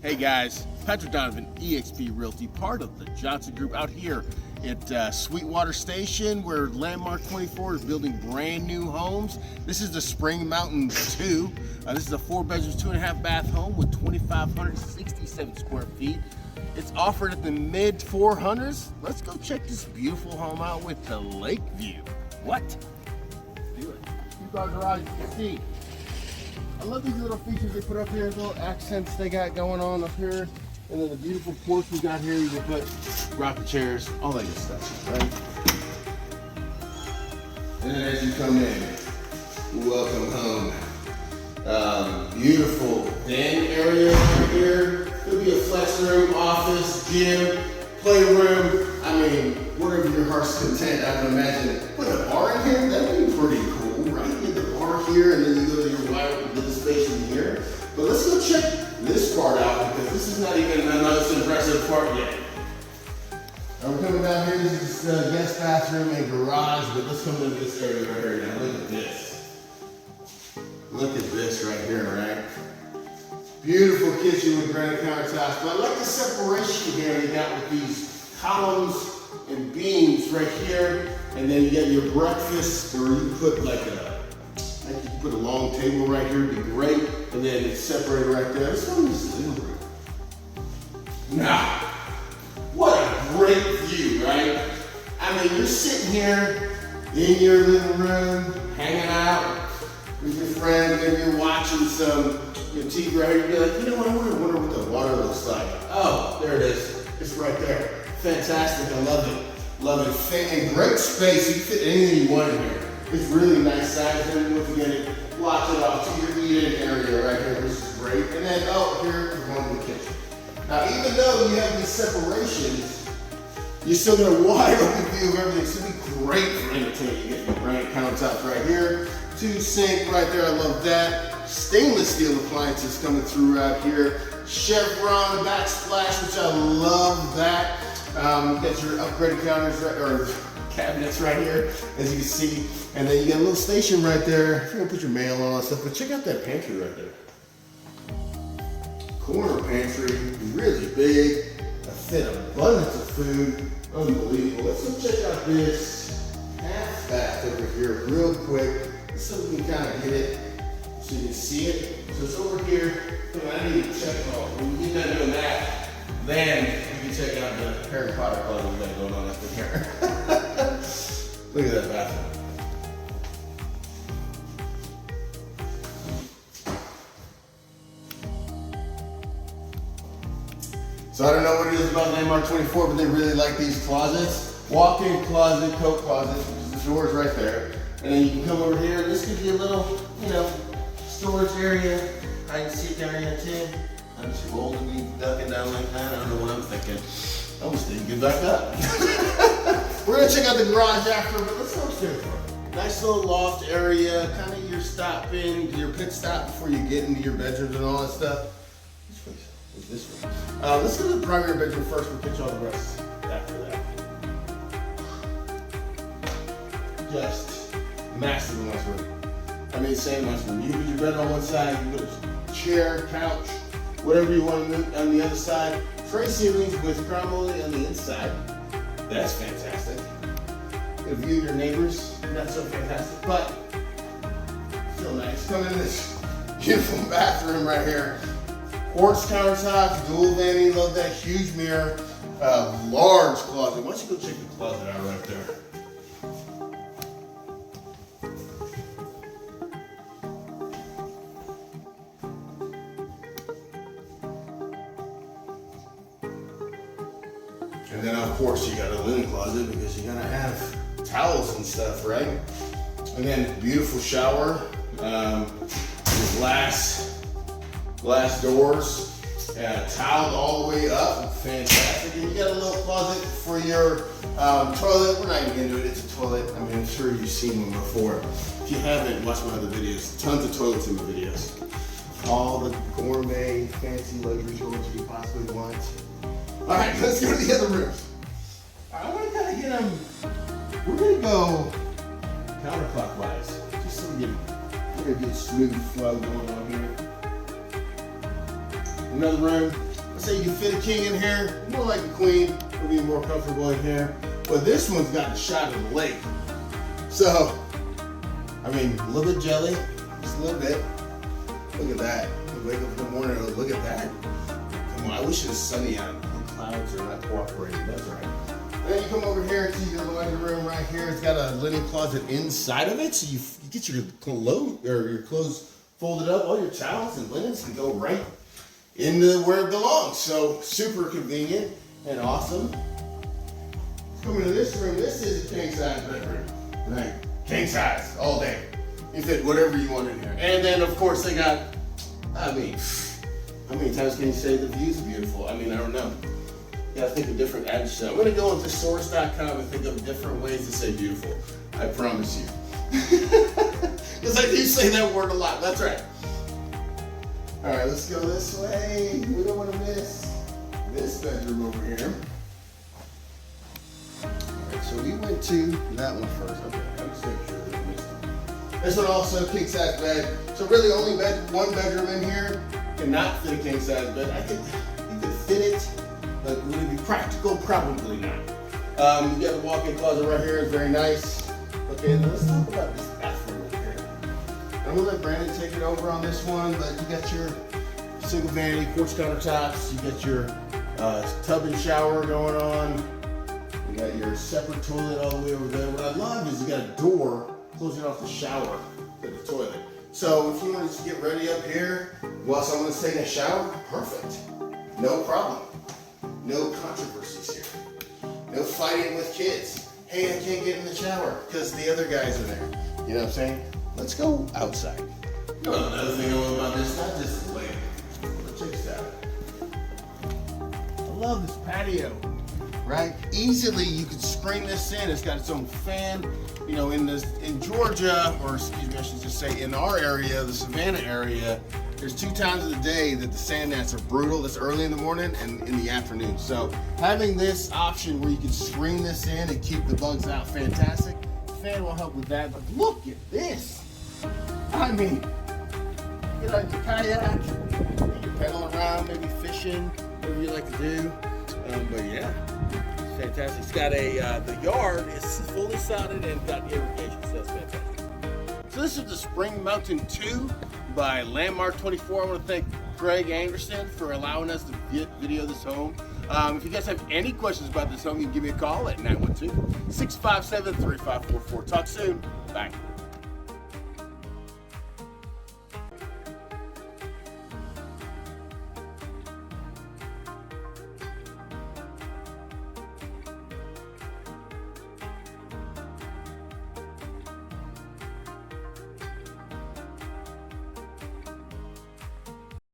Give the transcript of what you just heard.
Hey guys, Patrick Donovan, eXp Realty, part of the Johnson Group out here at Sweetwater Station, where Landmark 24 is building brand new homes. This is the Spring Mountain 2. This is a 4-bedroom, 2.5 bath home with 2,567 square feet. It's offered at the mid 400s. Let's go check this beautiful home out with the lake view. What? Do it. Two-car garage, you can see. I love these little features they put up here, little accents they got going on up here. And then the beautiful porch we got here, you can put rocker chairs, all that good stuff, right? And then as you come in, welcome home. Beautiful den area right here. Could be a flex room, office, gym, playroom. I mean, whatever your heart's content, I would imagine. Put a bar in here, that'd be pretty cool, right? You get the bar here, and then you go to your wide business station here. But let's go check this part out, because this is not even the most impressive part yet. Now we're coming down here, this is the guest bathroom and garage, but let's come into this area right here now. Look at this. Look at this right here, right? Beautiful kitchen with granite countertops, but I like the separation here you got with these columns and beams right here, and then you get your breakfast, or you put like you put a long table right here, it'd be great, and then it's separated right there. Let's go to this living room. Now, what a great view, right? I mean, you're sitting here in your living room, hanging out with your friends, and you're watching some TV right here. You're like, you know what, I wonder what the water looks like. Oh, there it is. It's right there. Fantastic, I love it. Love it. And great space, you can fit anything you want in here. It's really nice size, and once again, it blocks it off to your eating area right here, which is great. And then, oh, here we're going to the kitchen. Now, even though you have these separations, you're still got a wide open view of everything. It's going to be great for entertaining. You get your granite countertops right here, 2 sink right there, I love that. Stainless steel appliances coming through right here. Chevron backsplash, which I love that. You got your upgraded counters right, or cabinets right here, as you can see. And then you got a little station right there. If you're gonna put your mail on and stuff, but check out that pantry right there. Corner pantry, really big. A fit abundance of food, unbelievable. Let's go check out this half bath over here real quick, so we can kind of get it, so you can see it. So it's over here. I need to check it off. When we get done doing that, then you can check out the Harry Potter closet we got going on up in here. Look at that bathroom. So I don't know what it is about Landmark 24, but they really like these closets. Walk-in closet, coat closet, which is the doors right there. And then you can come over here, and this gives you a little, storage area. I can see down here too. I'm too old to be ducking down like that. I don't know what I'm thinking. I almost didn't get back up. We're gonna check out the garage after, but let's go upstairs for it. Nice little loft area, kind of your stop in, your pit stop before you get into your bedrooms and all that stuff. Which way is this way? Let's go to the primary bedroom first. We'll catch all the rest after that. Just massive nice room. I mean, same nice room. You put your bed on one side, you put a chair, couch, whatever you want on the other side. Tray ceilings with crown molding on the inside. That's fantastic. A view of your neighbors, not so fantastic, but still nice. Come in this beautiful bathroom right here. Quartz countertops, dual vanity, love that huge mirror, large closet. Why don't you go check the closet out right there? And then of course you got a linen closet because you're gonna have towels and stuff, right? And then beautiful shower, glass doors, tiled all the way up, fantastic. And you got a little closet for your toilet. We're not even into it, it's a toilet. I mean, I'm sure you've seen one before. If you haven't, watch my other videos. Tons of toilets in my videos. All the gourmet, fancy luxury toilets you possibly want. All right, let's go to the other rooms. I want to kind of get them, we're going to go counterclockwise, just so we get a smooth flow going on here. Another room, let's say you can fit a king in here, more like a queen, will be more comfortable in here. But this one's got the shot of the lake. So, I mean, a little bit jelly, just a little bit. Look at that. You wake up in the morning, oh, look at that. Come on, I wish it was sunny out. The clouds are not cooperating, that's right. Then you come over here to your laundry room right here. It's got a linen closet inside of it, so you get your clothes folded up. All your towels and linens can go right into where it belongs. So super convenient and awesome. Come into this room. This is a king size bedroom. Right, king size all day. You fit whatever you want in here. And then of course they got, I mean, how many times can you say the view's beautiful? I mean, I don't know. You gotta think of different adjectives. I'm gonna go into source.com and think of different ways to say beautiful. I promise you. Because I do say that word a lot, that's right. All right, let's go this way. We don't wanna miss this bedroom over here. All right, so we went to that one first. Okay, I'm just making sure that we missed it. This one also king size bed. So really only one bedroom in here cannot fit a king size bed. You could fit it, but would it be practical? Probably not. You got a walk-in closet right here, it's very nice. Okay, now let's talk about this bathroom right here. I'm gonna let Brandon take it over on this one, but you got your single vanity quartz countertops, you got your tub and shower going on, you got your separate toilet all the way over there. What I love is you got a door closing off the shower to the toilet. So if you want to just get ready up here while someone's taking a shower, perfect. No problem. No controversies here. No fighting with kids. Hey, I can't get in the shower because the other guys are there. You know what I'm saying? Let's go outside. Another thing I love about this, not just the land, but check this out. I love this patio, right? Easily you could screen this in. It's got its own fan. You know, in Georgia, or excuse me, I should just say in our area, the Savannah area, there's 2 times of the day that the sand gnats are brutal. That's early in the morning and in the afternoon. So having this option where you can screen this in and keep the bugs out, fantastic. The fan will help with that, but look at this. I mean, get on your kayak, you're pedaling around, maybe fishing, whatever you like to do. But yeah, it's fantastic. It's got the yard is fully sodded and got irrigation, so that's fantastic. So this is the Spring Mountain 2 by Landmark 24. I want to thank Greg Anderson for allowing us to video this home. If you guys have any questions about this home, you can give me a call at 912-657-3544. Talk soon. Bye.